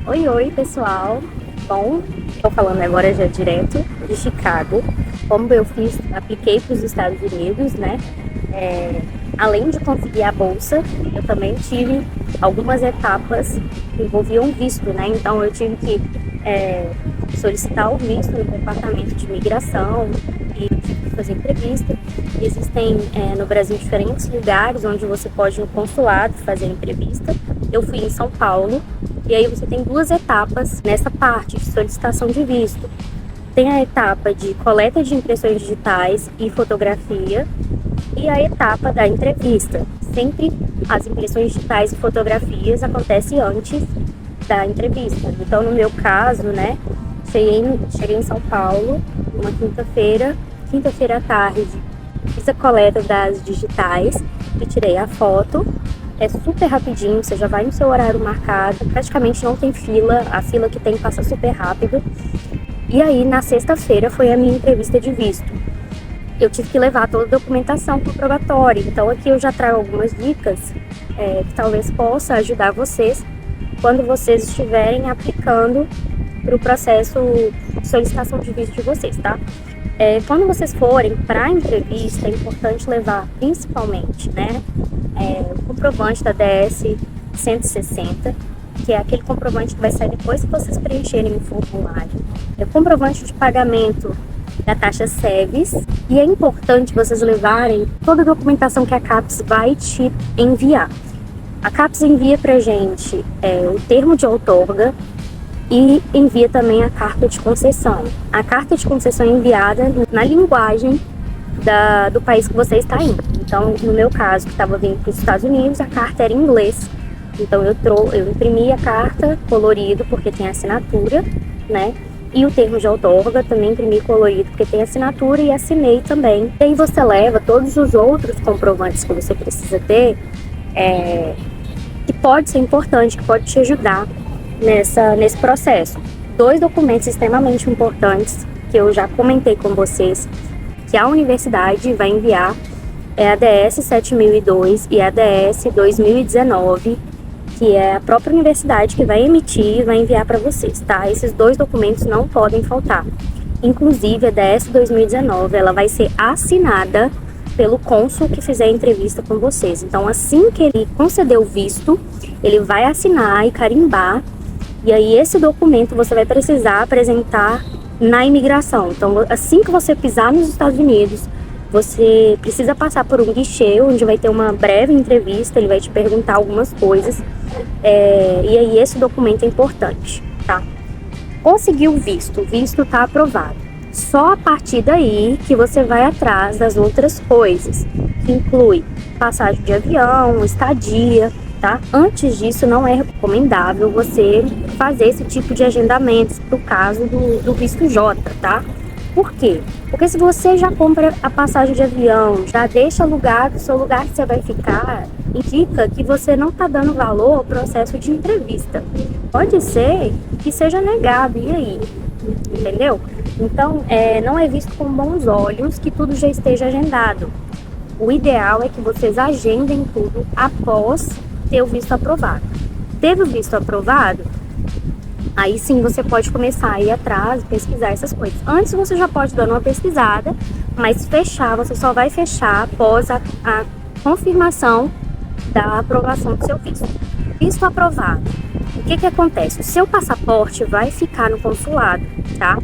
Oi, oi, pessoal. Bom, estou falando agora já direto de Chicago. Como eu apliquei para os Estados Unidos, né? Além de conseguir a bolsa, eu também tive algumas etapas que envolviam visto, né? Então eu tive que solicitar o visto no departamento de imigração e tive que fazer entrevista. Existem no Brasil diferentes lugares onde você pode ir no consulado fazer entrevista. Eu fui em São Paulo. E aí você tem duas etapas nessa parte de solicitação de visto. Tem a etapa de coleta de impressões digitais e fotografia e a etapa da entrevista. Sempre as impressões digitais e fotografias acontecem antes da entrevista. Então, no meu caso, né, cheguei em São Paulo uma quinta-feira à tarde, fiz a coleta das digitais e tirei a foto. É super rapidinho, você já vai no seu horário marcado, praticamente não tem fila, a fila que tem passa super rápido. E aí, na sexta-feira, foi a minha entrevista de visto. Eu tive que levar toda a documentação comprobatória, então aqui eu já trago algumas dicas que talvez possa ajudar vocês quando vocês estiverem aplicando para o processo de solicitação de visto de vocês, tá? Quando vocês forem para a entrevista, é importante levar principalmente, né, o comprovante da DS 160, que é aquele comprovante que vai sair depois que vocês preencherem o formulário. É o comprovante de pagamento da taxa SEVES, e é importante vocês levarem toda a documentação que a CAPES vai te enviar. A CAPES envia pra gente o termo de outorga e envia também a carta de concessão. A carta de concessão é enviada na linguagem do país que você está indo. Então, no meu caso, que estava vindo para os Estados Unidos, a carta era em inglês. Então, eu imprimi a carta colorido, porque tem assinatura, né? E o termo de outorga também imprimi colorido, porque tem assinatura, e assinei também. E aí você leva todos os outros comprovantes que você precisa ter, que pode ser importante, que pode te ajudar nesse processo. Dois documentos extremamente importantes, que eu já comentei com vocês, que a universidade vai enviar, é a DS 7002 e a DS 2019, que é a própria universidade que vai emitir e vai enviar para vocês, tá? Esses dois documentos não podem faltar. Inclusive, a DS 2019, ela vai ser assinada pelo cônsul que fizer a entrevista com vocês. Então, assim que ele conceder o visto, ele vai assinar e carimbar, e aí esse documento você vai precisar apresentar na imigração. Então, assim que você pisar nos Estados Unidos, você precisa passar por um guichê, onde vai ter uma breve entrevista, ele vai te perguntar algumas coisas, e aí esse documento é importante, tá? Conseguiu o visto está aprovado. Só a partir daí que você vai atrás das outras coisas, que inclui passagem de avião, estadia, tá? Antes disso, não é recomendável você fazer esse tipo de agendamentos para o caso do visto J, tá? Por quê? Porque se você já compra a passagem de avião, já deixa alugado o seu lugar que você vai ficar, indica que você não está dando valor ao processo de entrevista. Pode ser que seja negado, e aí? Entendeu? Então, não é visto com bons olhos que tudo já esteja agendado. O ideal é que vocês agendem tudo após ter o visto aprovado. Teve o visto aprovado? Aí sim você pode começar a ir atrás, pesquisar essas coisas. Antes você já pode dar uma pesquisada, mas fechar, você só vai fechar após a confirmação da aprovação do seu visto. Visto aprovado. O que acontece? O seu passaporte vai ficar no consulado, tá?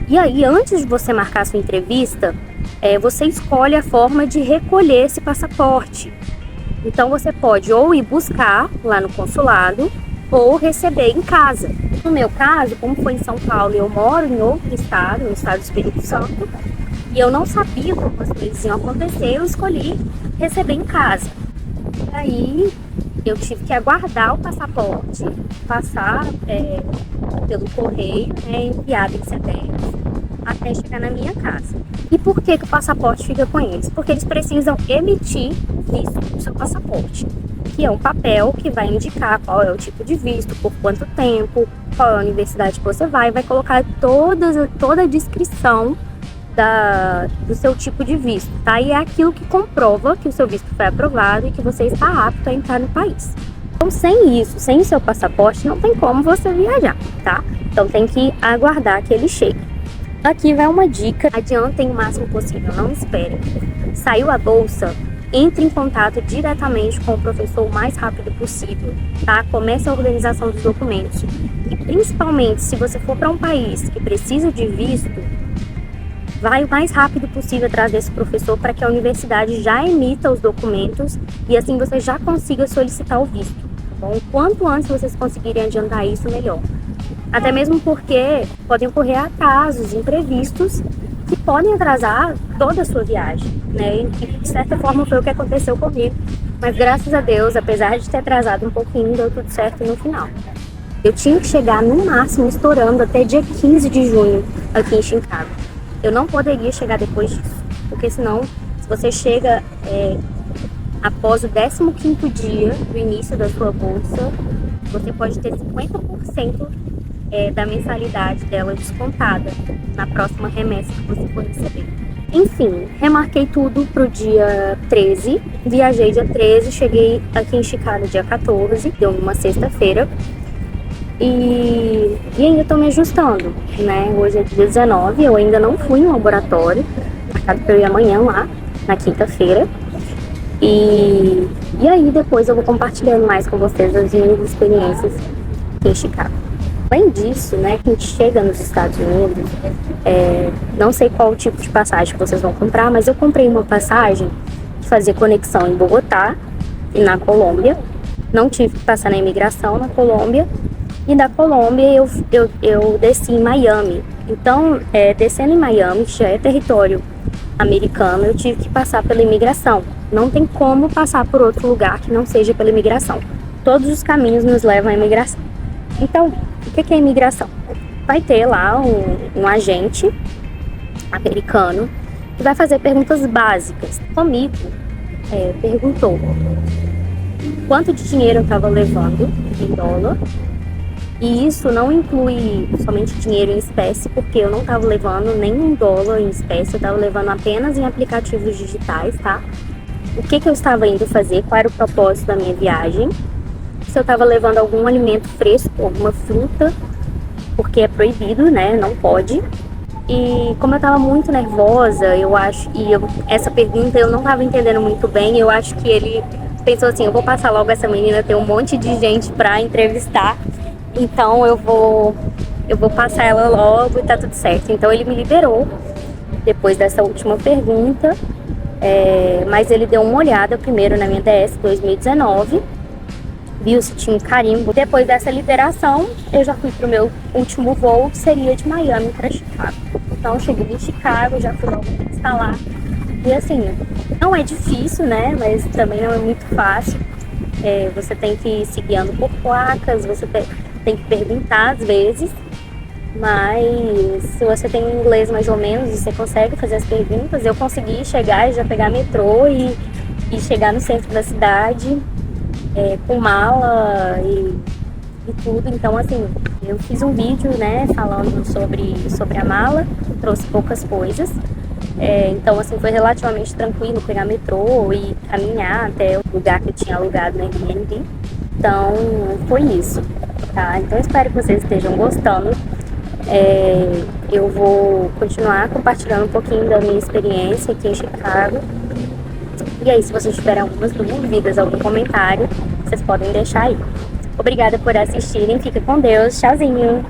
E aí, antes de você marcar a sua entrevista, você escolhe a forma de recolher esse passaporte. Então você pode ou ir buscar lá no consulado ou receber em casa. No meu caso, como foi em São Paulo, eu moro em outro estado, no estado do Espírito Santo, e eu não sabia como as coisas iam acontecer, eu escolhi receber em casa. E aí eu tive que aguardar o passaporte passar pelo correio, enviado em CDF, até chegar na minha casa. E por que o passaporte fica com eles? Porque eles precisam emitir o visto do seu passaporte, que é um papel que vai indicar qual é o tipo de visto, por quanto tempo, qual é a universidade que você vai colocar toda a descrição do seu tipo de visto, tá? E é aquilo que comprova que o seu visto foi aprovado e que você está apto a entrar no país. Então, sem isso, sem o seu passaporte, não tem como você viajar, tá? Então, tem que aguardar que ele chegue. Aqui vai uma dica: adiantem o máximo possível, não esperem. Saiu a bolsa, entre em contato diretamente com o professor o mais rápido possível, tá? Comece a organização dos documentos. E principalmente, se você for para um país que precisa de visto, vai o mais rápido possível atrás desse professor para que a universidade já emita os documentos e assim você já consiga solicitar o visto, tá bom? Quanto antes vocês conseguirem adiantar isso, melhor. Até mesmo porque podem ocorrer atrasos imprevistos que podem atrasar toda a sua viagem, né? E de certa forma foi o que aconteceu comigo. Mas graças a Deus, apesar de ter atrasado um pouquinho, deu tudo certo no final. Eu tinha que chegar no máximo estourando até dia 15 de junho aqui em Chicago. Eu não poderia chegar depois disso, porque senão, se você chega após o 15º dia do início da sua bolsa, você pode ter 50% da mensalidade dela descontada na próxima remessa que você for receber. Enfim, remarquei tudo pro dia 13, viajei dia 13, cheguei aqui em Chicago dia 14, deu uma sexta-feira, e ainda tô me ajustando, né? Hoje é dia 19, eu ainda não fui no laboratório, marcado pra eu ir amanhã lá, na quinta-feira. E aí depois eu vou compartilhando mais com vocês as minhas experiências aqui em Chicago. Além disso, né, que a gente chega nos Estados Unidos, não sei qual o tipo de passagem que vocês vão comprar, mas eu comprei uma passagem que fazia conexão em Bogotá e na Colômbia. Não tive que passar na imigração na Colômbia. E da Colômbia eu desci em Miami. Então, descendo em Miami, que já é território americano, eu tive que passar pela imigração. Não tem como passar por outro lugar que não seja pela imigração. Todos os caminhos nos levam à imigração. Então, o que é imigração? Vai ter lá um agente americano que vai fazer perguntas básicas. Comigo, perguntou quanto de dinheiro eu estava levando em dólar. E isso não inclui somente dinheiro em espécie, porque eu não estava levando nenhum dólar em espécie, eu estava levando apenas em aplicativos digitais, tá? O que eu estava indo fazer, qual era o propósito da minha viagem, se eu estava levando algum alimento fresco, alguma fruta, porque é proibido, né? Não pode. E como eu estava muito nervosa, essa pergunta eu não estava entendendo muito bem, eu acho que ele pensou assim, eu vou passar logo essa menina, tem um monte de gente para entrevistar. Então eu vou passar ela logo e tá tudo certo. Então ele me liberou depois dessa última pergunta, mas ele deu uma olhada primeiro na minha DS 2019, viu se tinha um carimbo. Depois dessa liberação, eu já fui pro meu último voo, que seria de Miami para Chicago. Então eu cheguei em Chicago, já fui logo instalar. E assim, não é difícil, né? Mas também não é muito fácil. Você tem que ir se guiando por placas, você tem que perguntar às vezes, mas se você tem um inglês mais ou menos, você consegue fazer as perguntas. Eu consegui chegar e já pegar metrô e chegar no centro da cidade com mala e tudo. Então assim, eu fiz um vídeo, né, falando sobre a mala, trouxe poucas coisas. Então assim, foi relativamente tranquilo pegar metrô e caminhar até o lugar que eu tinha alugado no Airbnb. Então foi isso, tá? Então espero que vocês estejam gostando. Eu vou continuar compartilhando um pouquinho da minha experiência aqui em Chicago. E aí, se vocês tiverem algumas dúvidas, algum comentário, vocês podem deixar aí. Obrigada por assistirem, fica com Deus, tchauzinho!